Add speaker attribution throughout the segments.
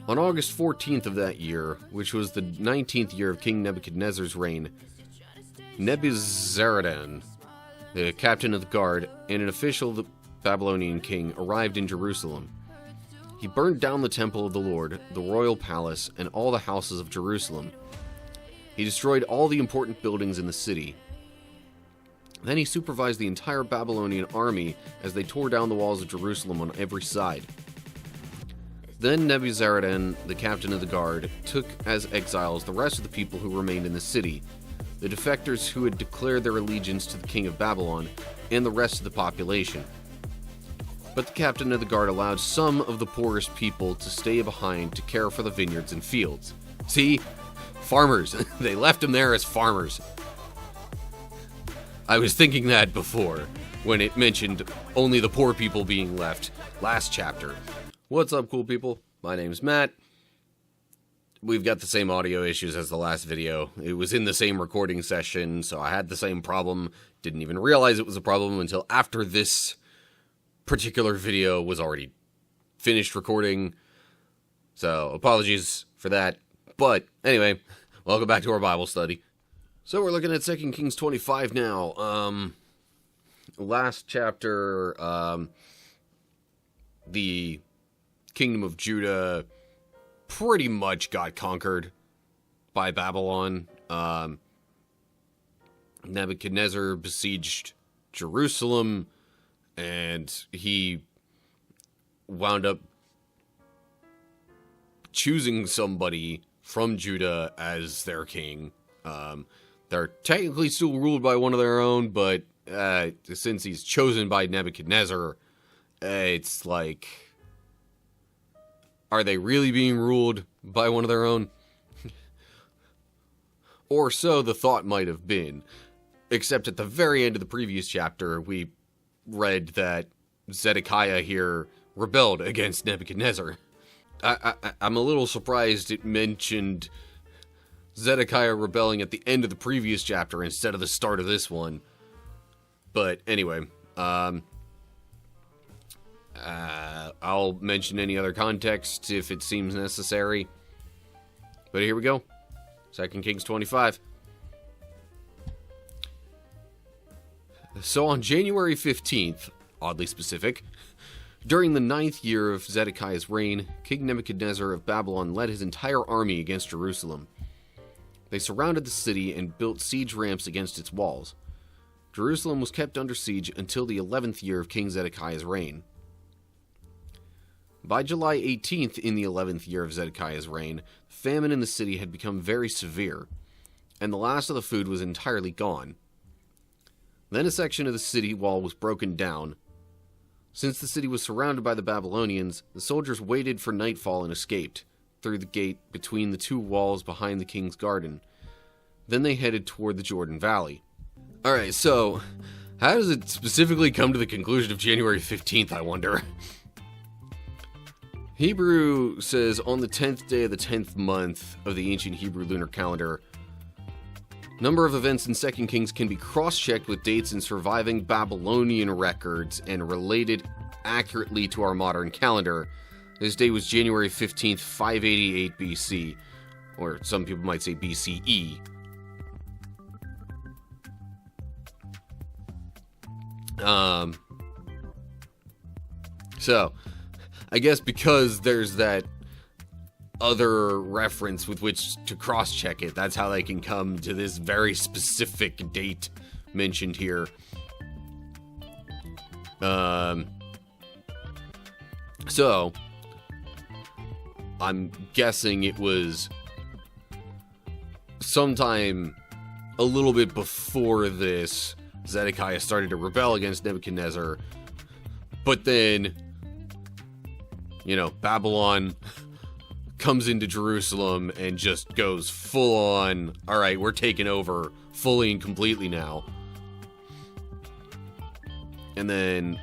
Speaker 1: On August 14th of that year, which was the 19th year of King Nebuchadnezzar's reign, Nebuzaradan, the captain of the guard, and an official of the Babylonian king arrived in Jerusalem. He burned down the temple of the Lord, the royal palace, and all the houses of Jerusalem. He destroyed all the important buildings in the city. Then he supervised the entire Babylonian army as they tore down the walls of Jerusalem on every side. Then Nebuzaradan, the captain of the guard, took as exiles the rest of the people who remained in the city, the defectors who had declared their allegiance to the king of Babylon, and the rest of the population. But the captain of the guard allowed some of the poorest people to stay behind to care for the vineyards and fields. See? Farmers. They left them there as farmers. I was thinking that before, when it mentioned only the poor people being left last chapter. What's up, cool people? My name's Matt. We've got the same audio issues as the last video. It was in the same recording session, so I had the same problem. Didn't even realize it was a problem until after this particular video was already finished recording. So, apologies for that. But, anyway, welcome back to our Bible study. So, we're looking at 2 Kings 25 now. Last chapter, the kingdom of Judah pretty much got conquered by Babylon. Nebuchadnezzar besieged Jerusalem, and he wound up choosing somebody from Judah as their king. They're technically still ruled by one of their own, but since he's chosen by Nebuchadnezzar, it's like, are they really being ruled by one of their own? Or so the thought might have been. Except at the very end of the previous chapter, we read that Zedekiah here rebelled against Nebuchadnezzar. I'm a little surprised it mentioned Zedekiah rebelling at the end of the previous chapter instead of the start of this one. But anyway, I'll mention any other context if it seems necessary. But here we go. 2 Kings 25. So on January 15th, oddly specific, during the 9th year of Zedekiah's reign, King Nebuchadnezzar of Babylon led his entire army against Jerusalem. They surrounded the city and built siege ramps against its walls. Jerusalem was kept under siege until the 11th year of King Zedekiah's reign. By July 18th, in the 11th year of Zedekiah's reign, famine in the city had become very severe, and the last of the food was entirely gone. Then a section of the city wall was broken down. Since the city was surrounded by the Babylonians, the soldiers waited for nightfall and escaped through the gate between the two walls behind the king's garden. Then they headed toward the Jordan Valley. Alright, so, how does it specifically come to the conclusion of January 15th, I wonder? Hebrew says, on the 10th day of the 10th month of the ancient Hebrew lunar calendar, number of events in 2 Kings can be cross-checked with dates in surviving Babylonian records and related accurately to our modern calendar. This date was January 15th, 588 BC, or some people might say BCE. So, I guess because there's that other reference with which to cross-check it, that's how they can come to this very specific date mentioned here. So, I'm guessing it was sometime a little bit before this, Zedekiah started to rebel against Nebuchadnezzar, but then, Babylon comes into Jerusalem and just goes full on, alright, we're taking over fully and completely now. And then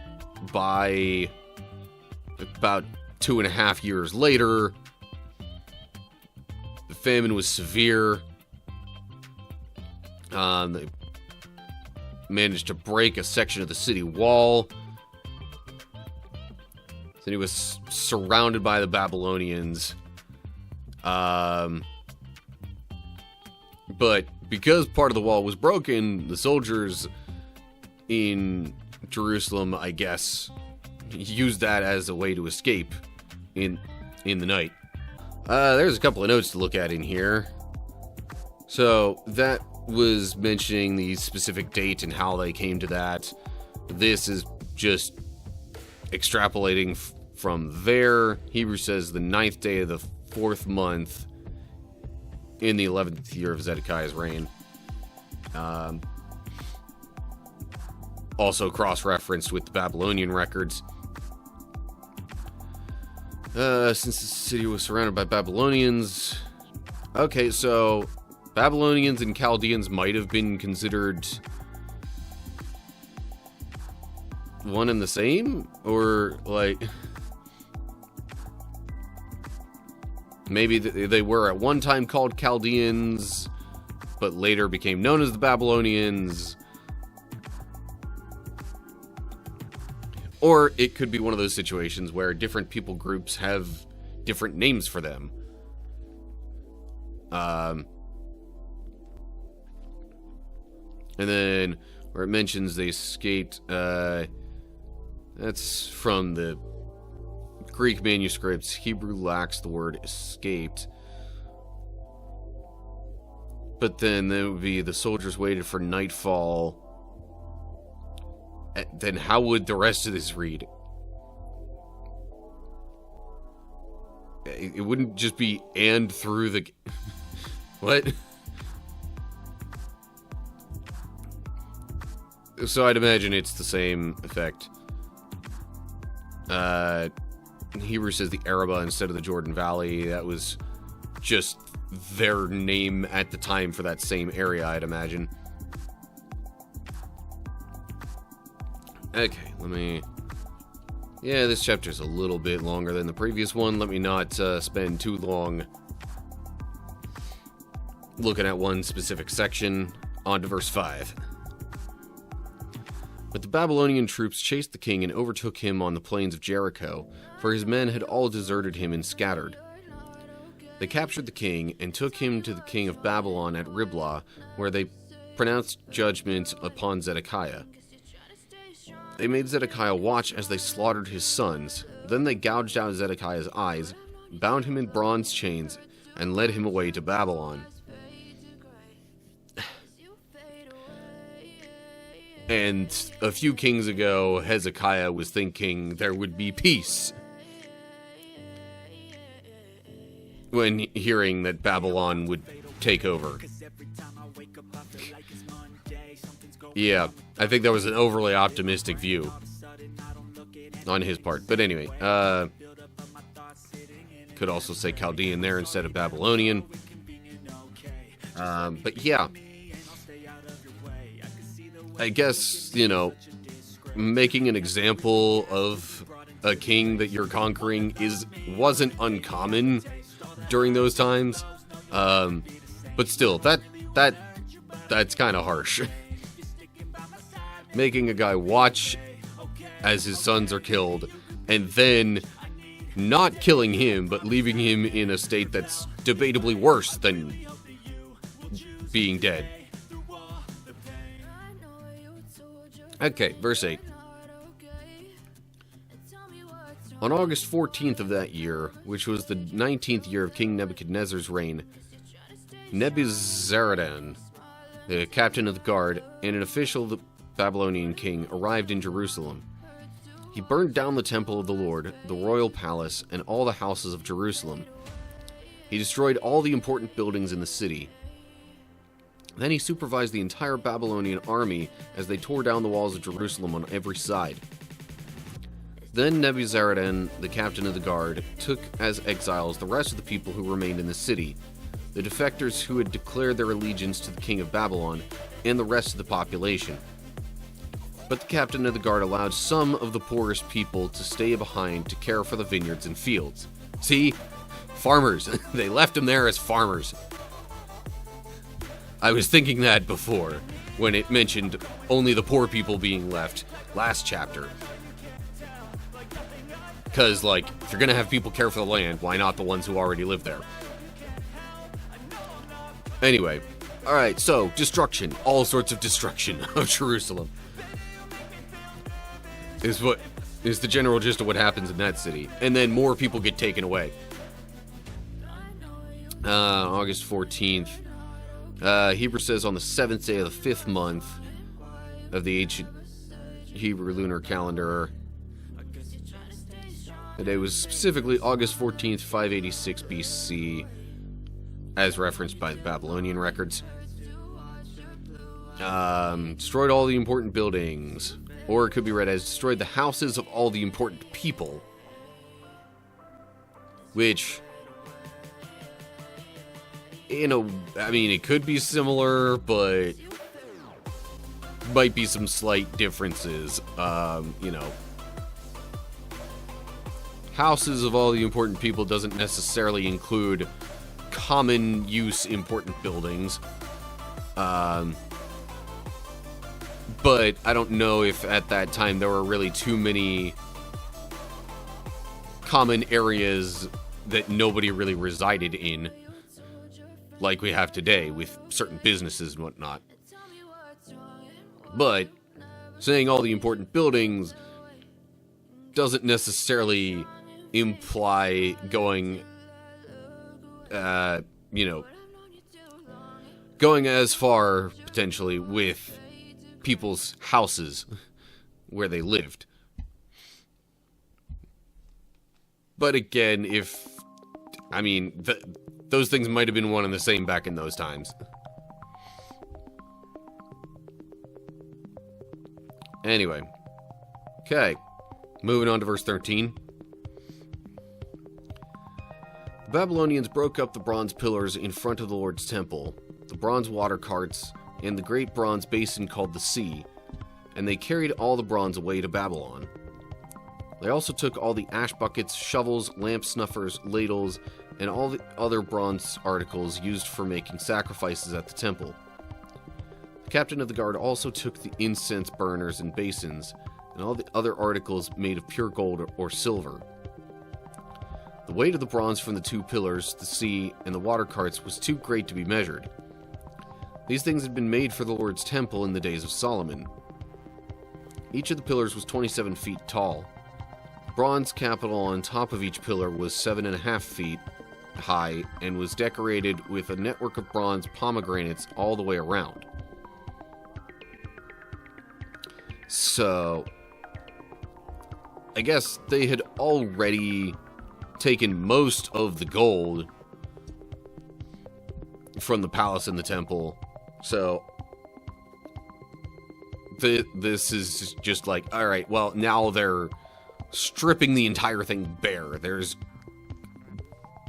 Speaker 1: by about 2.5 years later, the famine was severe. They managed to break a section of the city wall. Then he was surrounded by the Babylonians. But because part of the wall was broken, the soldiers in Jerusalem, I guess, used that as a way to escape in the night. There's a couple of notes to look at in here. So that was mentioning the specific date and how they came to that. This is just extrapolating from there. Hebrews says the 9th day of the 4th month in the 11th year of Zedekiah's reign. Also cross-referenced with the Babylonian records. Since the city was surrounded by Babylonians... Okay, so Babylonians and Chaldeans might have been considered one and the same? Or, like... Maybe they were at one time called Chaldeans, but later became known as the Babylonians. Or it could be one of those situations where different people groups have different names for them. And then where it mentions they escaped, that's from the Greek manuscripts. Hebrew lacks the word escaped. But then there would be the soldiers waited for nightfall. Then how would the rest of this read? It wouldn't just be and through the... What? So I'd imagine it's the same effect. Hebrews says the Arabah instead of the Jordan Valley. That was just their name at the time for that same area, I'd imagine. Okay, let me... Yeah, this chapter's a little bit longer than the previous one. Let me not spend too long looking at one specific section. On to verse 5. But the Babylonian troops chased the king and overtook him on the plains of Jericho, for his men had all deserted him and scattered. They captured the king and took him to the king of Babylon at Riblah, where they pronounced judgment upon Zedekiah. They made Zedekiah watch as they slaughtered his sons. Then they gouged out Zedekiah's eyes, bound him in bronze chains, and led him away to Babylon. And a few kings ago, Hezekiah was thinking there would be peace when hearing that Babylon would take over. Yeah, I think that was an overly optimistic view on his part. But anyway, could also say Chaldean there instead of Babylonian. But yeah, I guess, you know, making an example of a king that you're conquering wasn't uncommon during those times. But still, that's kind of harsh. Making a guy watch as his sons are killed, and then not killing him, but leaving him in a state that's debatably worse than being dead. Okay, verse 8. On August 14th of that year, which was the 19th year of King Nebuchadnezzar's reign, Nebuzaradan, the captain of the guard, and an official of the Babylonian king, arrived in Jerusalem. He burned down the temple of the Lord, the royal palace, and all the houses of Jerusalem. He destroyed all the important buildings in the city. Then he supervised the entire Babylonian army as they tore down the walls of Jerusalem on every side. Then Nebuzaradan, the captain of the guard, took as exiles the rest of the people who remained in the city, the defectors who had declared their allegiance to the king of Babylon, and the rest of the population. But the captain of the guard allowed some of the poorest people to stay behind to care for the vineyards and fields. See? Farmers. They left them there as farmers. I was thinking that before, when it mentioned only the poor people being left last chapter. Because, like, if you're going to have people care for the land, why not the ones who already live there? Anyway, alright, so, destruction. All sorts of destruction of Jerusalem. Is the general gist of what happens in that city. And then more people get taken away. August 14th. Hebrew says on the 7th day of the 5th month of the ancient Hebrew lunar calendar. The day was specifically August 14th, 586 BC, as referenced by the Babylonian records. Destroyed all the important buildings. Or it could be read as destroyed the houses of all the important people. Which, I mean, it could be similar, but might be some slight differences. Houses of all the important people doesn't necessarily include common use important buildings. But I don't know if at that time there were really too many common areas that nobody really resided in, like we have today with certain businesses and whatnot. But saying all the important buildings doesn't necessarily imply going as far, potentially, with people's houses where they lived. But again, those things might have been one and the same back in those times. Anyway. Okay. Moving on to verse 13. The Babylonians broke up the bronze pillars in front of the Lord's temple, the bronze water carts, and the great bronze basin called the Sea, and they carried all the bronze away to Babylon. They also took all the ash buckets, shovels, lamp snuffers, ladles, and all the other bronze articles used for making sacrifices at the temple. The captain of the guard also took the incense burners and basins, and all the other articles made of pure gold or silver. The weight of the bronze from the two pillars, the sea, and the water carts was too great to be measured. These things had been made for the Lord's temple in the days of Solomon. Each of the pillars was 27 feet tall. The bronze capital on top of each pillar was 7.5 feet high and was decorated with a network of bronze pomegranates all the way around. So, I guess they had already taken most of the gold from the palace and the temple. So, this is just like, alright, well, now they're stripping the entire thing bare. There's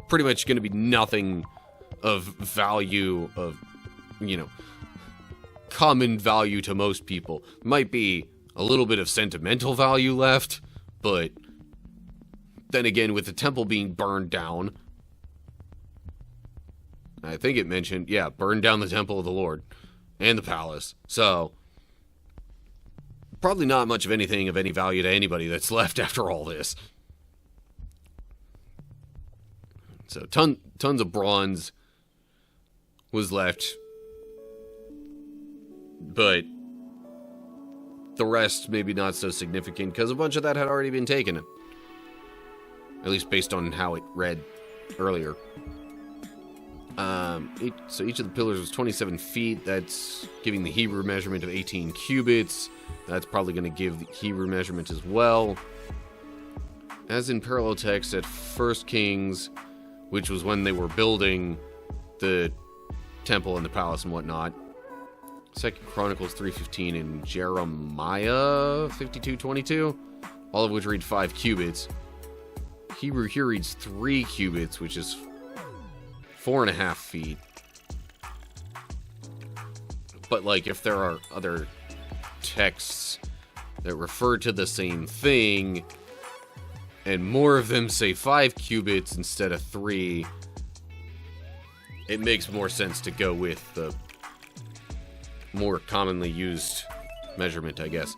Speaker 1: pretty much going to be nothing of value, of, common value to most people. Might be a little bit of sentimental value left, but then again, with the temple being burned down, I think it mentioned, burned down the temple of the Lord and the palace. So, probably not much of anything of any value to anybody that's left after all this. So, tons of bronze was left, but the rest maybe not so significant because a bunch of that had already been taken. At least based on how it read earlier. So each of the pillars was 27 feet. That's giving the Hebrew measurement of 18 cubits. That's probably going to give the Hebrew measurement as well. As in parallel text at 1 Kings, which was when they were building the temple and the palace and whatnot. 2 Chronicles 3:15 and Jeremiah 52:22, all of which read 5 cubits. Hebrew here reads 3 cubits, which is 4.5 feet. But, if there are other texts that refer to the same thing, and more of them say 5 cubits instead of 3, it makes more sense to go with the more commonly used measurement, I guess.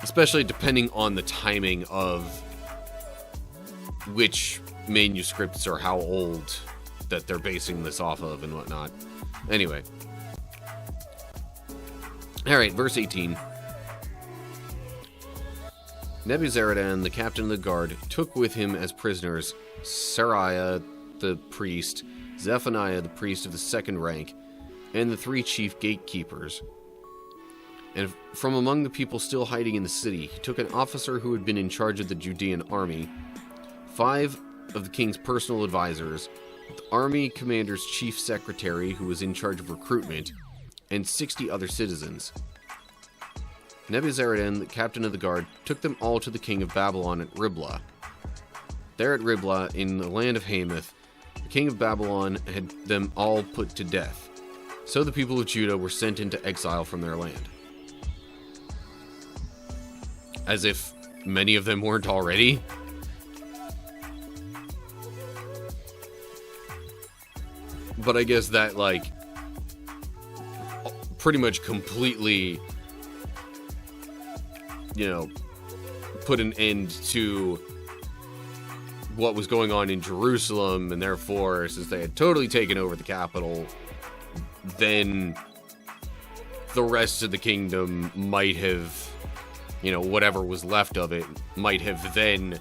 Speaker 1: Especially depending on the timing of which manuscripts are how old that they're basing this off of and whatnot. Anyway. Alright, verse 18. Nebuzaradan, the captain of the guard, took with him as prisoners Seraiah the priest, Zephaniah the priest of the second rank, and the 3 chief gatekeepers. And from among the people still hiding in the city, he took an officer who had been in charge of the Judean army, 5 of the king's personal advisors, the army commander's chief secretary who was in charge of recruitment, and 60 other citizens. Nebuzaradan, the captain of the guard, took them all to the king of Babylon at Riblah. There at Riblah, in the land of Hamath, the king of Babylon had them all put to death. So the people of Judah were sent into exile from their land. As if many of them weren't already. But I guess that, like, pretty much completely, you know, put an end to what was going on in Jerusalem, and therefore, since they had totally taken over the capital, then the rest of the kingdom might have, you know, whatever was left of it, might have then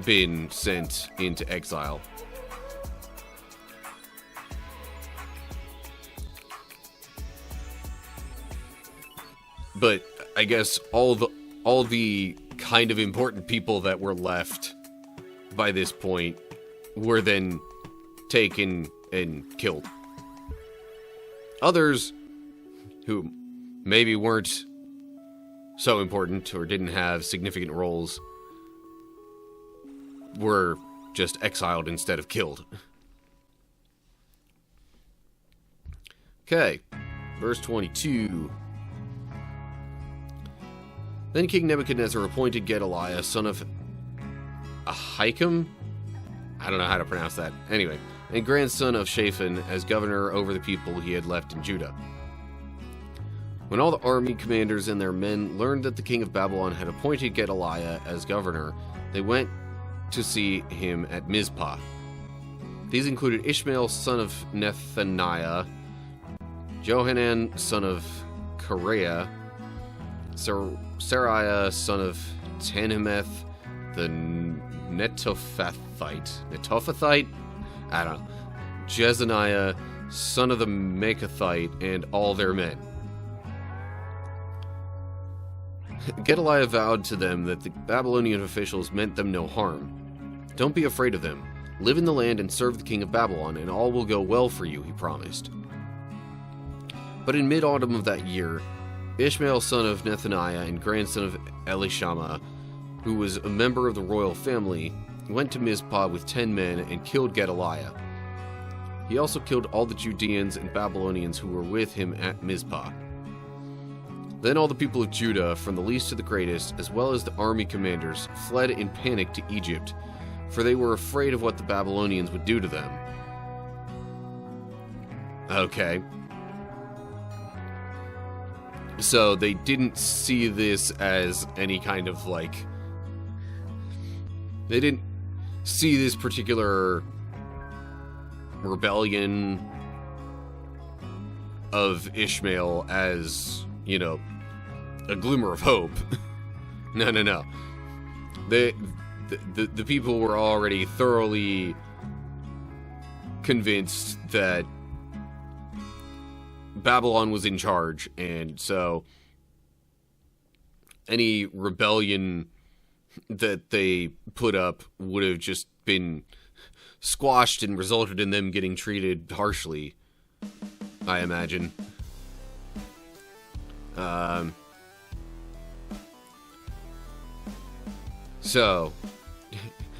Speaker 1: been sent into exile. But I guess all the kind of important people that were left by this point were then taken and killed. Others who maybe weren't so important or didn't have significant roles were just exiled instead of killed. Okay, verse 22. Then King Nebuchadnezzar appointed Gedaliah, son of Ahikam? I don't know how to pronounce that. Anyway, and grandson of Shaphan as governor over the people he had left in Judah. When all the army commanders and their men learned that the king of Babylon had appointed Gedaliah as governor, they went to see him at Mizpah. These included Ishmael, son of Nethaniah, Johanan, son of Kareah, Seraiah, son of Tanhumeth, the Netophathite? I don't know. Jezaniah, son of the Mekathite, and all their men. Gedaliah vowed to them that the Babylonian officials meant them no harm. Don't be afraid of them. Live in the land and serve the king of Babylon, and all will go well for you, he promised. But in mid-autumn of that year, Ishmael, son of Nethaniah and grandson of Elishama, who was a member of the royal family, went to Mizpah with 10 men and killed Gedaliah. He also killed all the Judeans and Babylonians who were with him at Mizpah. Then all the people of Judah, from the least to the greatest, as well as the army commanders, fled in panic to Egypt, for they were afraid of what the Babylonians would do to them. Okay. So they didn't see this as any kind of, like... They didn't see this particular rebellion of Ishmael as, you know, a glimmer of hope. No. The people were already thoroughly convinced that Babylon was in charge, and so any rebellion that they put up would have just been squashed and resulted in them getting treated harshly, I imagine. So,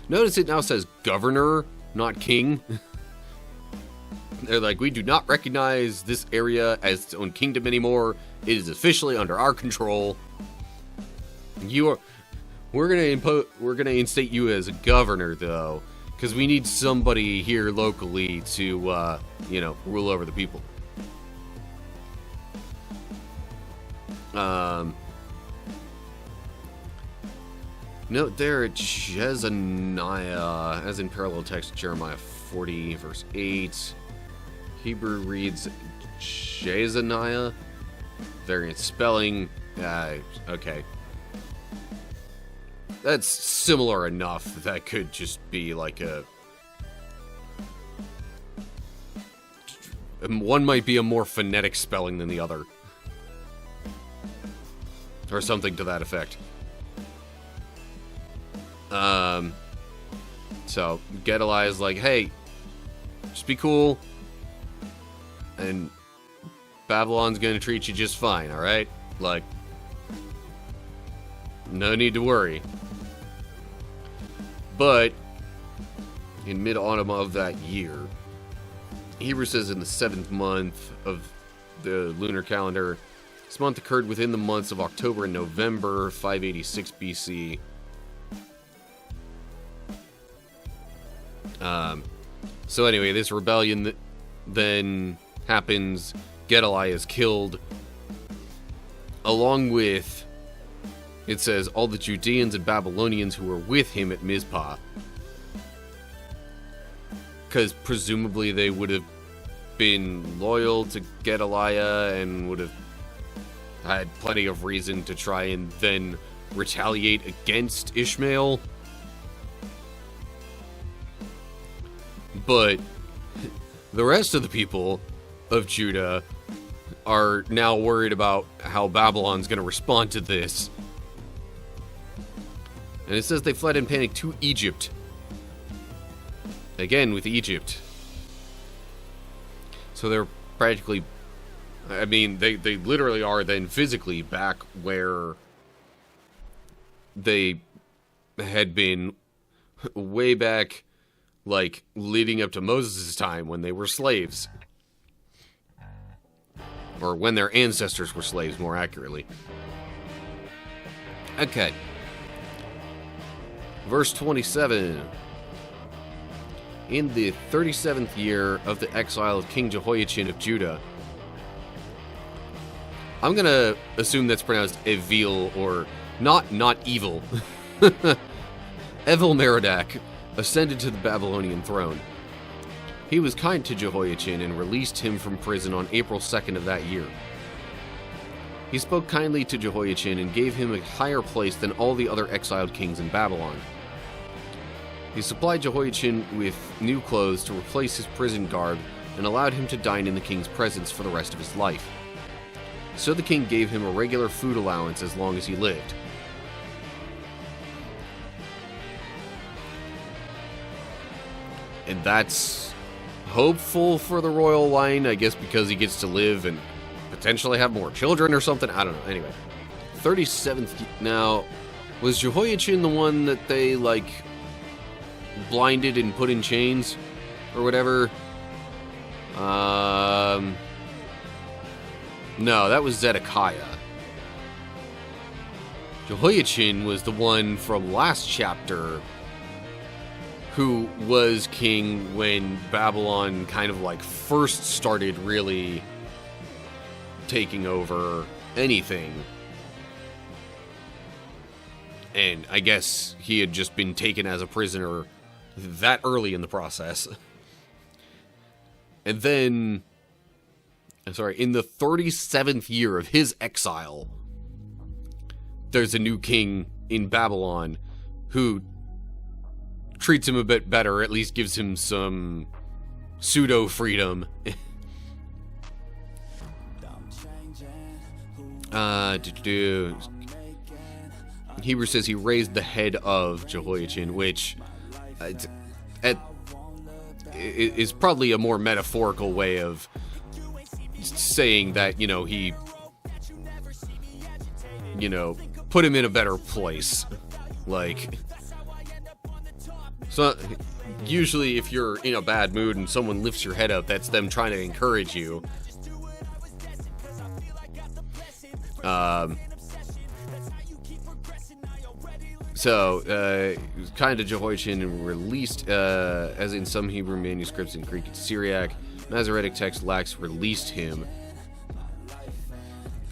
Speaker 1: notice it now says governor, not king. They're like, we do not recognize this area as its own kingdom anymore. It is officially under our control. We're gonna instate you as a governor, though, because we need somebody here locally to, rule over the people. Note there at Jezaniah, as in parallel text Jeremiah 40, verse 8. Hebrew reads Jezaniah. Variant spelling. Okay. That's similar enough. That could just be like a... One might be a more phonetic spelling than the other. Or something to that effect. So, Gedaliah is like, hey, just be cool. And Babylon's gonna treat you just fine, alright? Like, no need to worry. But, in mid-autumn of that year, Hebrew says in the 7th month of the lunar calendar, this month occurred within the months of October and November, 586 BC. So anyway, this rebellion then happens. Gedaliah is killed, along with, it says, all the Judeans and Babylonians who were with him at Mizpah. Because presumably they would have been loyal to Gedaliah and would have had plenty of reason to try and then retaliate against Ishmael. But the rest of the people of Judah are now worried about how Babylon's going to respond to this. And it says they fled in panic to Egypt. Again, with Egypt. So they're practically... I mean, they literally are then physically back where they had been way back, like, leading up to Moses' time when they were slaves. Or when their ancestors were slaves, more accurately. Okay. Verse 27. In the 37th year of the exile of King Jehoiachin of Judah. I'm gonna assume that's pronounced Evil, or not evil. Evil-Merodach ascended to the Babylonian throne. He was kind to Jehoiachin and released him from prison on April 2nd of that year. He spoke kindly to Jehoiachin and gave him a higher place than all the other exiled kings in Babylon. He supplied Jehoiachin with new clothes to replace his prison garb and allowed him to dine in the king's presence for the rest of his life. So the king gave him a regular food allowance as long as he lived. And that's hopeful for the royal line, I guess, because he gets to live and potentially have more children or something. I don't know. Anyway, 37th... Now, was Jehoiachin the one that they, like, blinded and put in chains or whatever? No, that was Zedekiah. Jehoiachin was the one from last chapter who was king when Babylon kind of like first started really taking over anything. And I guess he had just been taken as a prisoner that early in the process. And then, in the 37th year of his exile, there's a new king in Babylon who treats him a bit better, at least gives him some pseudo-freedom. Hebrew says he raised the head of Jehoiachin, which is probably a more metaphorical way of saying that, he, put him in a better place. Like, so usually if you're in a bad mood and someone lifts your head up, that's them trying to encourage you. Kind of Jehoiachin and released, as in some Hebrew manuscripts in Greek and Syriac. Masoretic text lacks released him.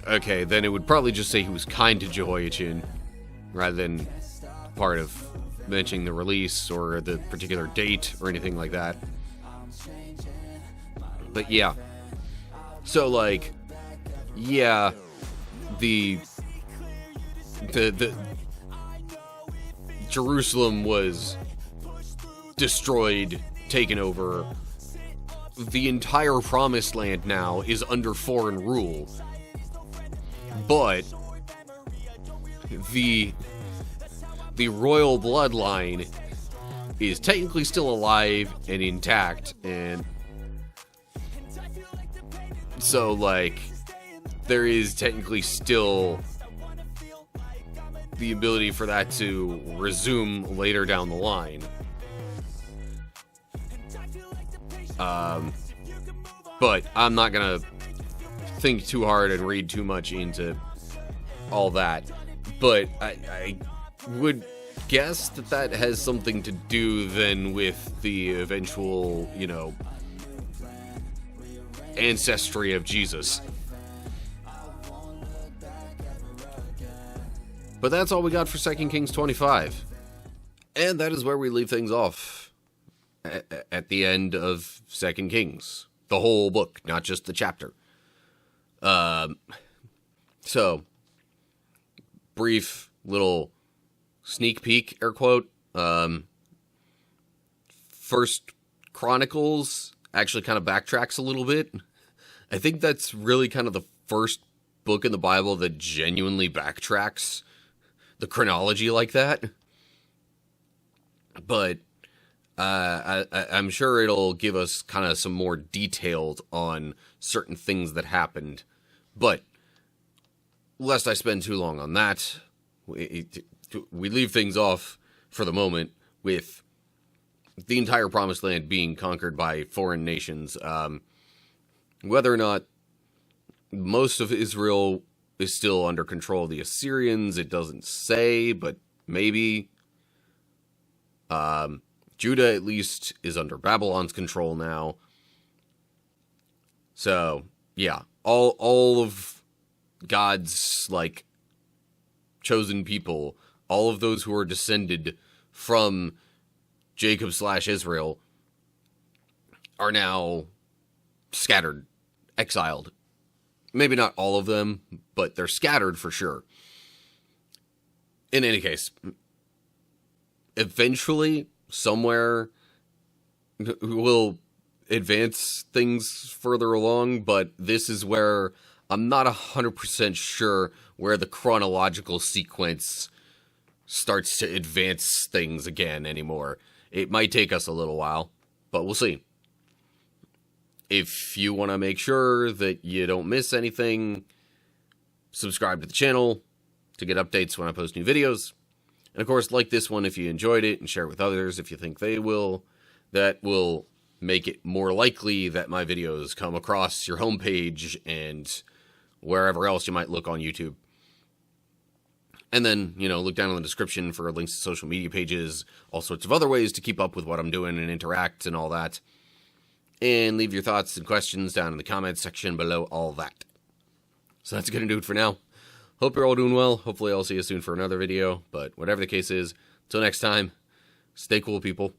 Speaker 1: Okay, then it would probably just say he was kind to Jehoiachin, rather than part of mentioning the release or the particular date or anything like that. But yeah. So, like, yeah, the Jerusalem was destroyed, taken over. The entire Promised Land now is under foreign rule. But the royal bloodline is technically still alive and intact, and so, like, there is technically still the ability for that to resume later down the line. But I'm not gonna think too hard and read too much into all that. But I would guess that has something to do then with the eventual, you know, ancestry of Jesus. But that's all we got for 2 Kings 25. And that is where we leave things off at the end of 2 Kings. The whole book, not just the chapter. So, brief little sneak peek, air quote. First Chronicles actually kind of backtracks a little bit. I think that's really kind of the first book in the Bible that genuinely backtracks the chronology like that. But I'm sure it'll give us kind of some more detailed on certain things that happened. But lest I spend too long on that, we leave things off for the moment with the entire Promised Land being conquered by foreign nations. Whether or not most of Israel is still under control of the Assyrians, it doesn't say, but maybe. Judah, at least, is under Babylon's control now. So, yeah, all of God's, like, chosen people, all of those who are descended from Jacob/Israel are now scattered, exiled. Maybe not all of them, but they're scattered for sure. In any case, eventually, somewhere, we'll advance things further along, but this is where I'm not 100% sure where the chronological sequence starts to advance things again anymore. It might take us a little while, but we'll see. If you want to make sure that you don't miss anything, subscribe to the channel to get updates when I post new videos. And of course, like this one if you enjoyed it, and share it with others if you think they will. That will make it more likely that my videos come across your homepage and wherever else you might look on YouTube. And then, you know, look down in the description for links to social media pages, all sorts of other ways to keep up with what I'm doing and interact and all that. And leave your thoughts and questions down in the comments section below all that. So that's going to do it for now. Hope you're all doing well. Hopefully I'll see you soon for another video. But whatever the case is, until next time, stay cool, people.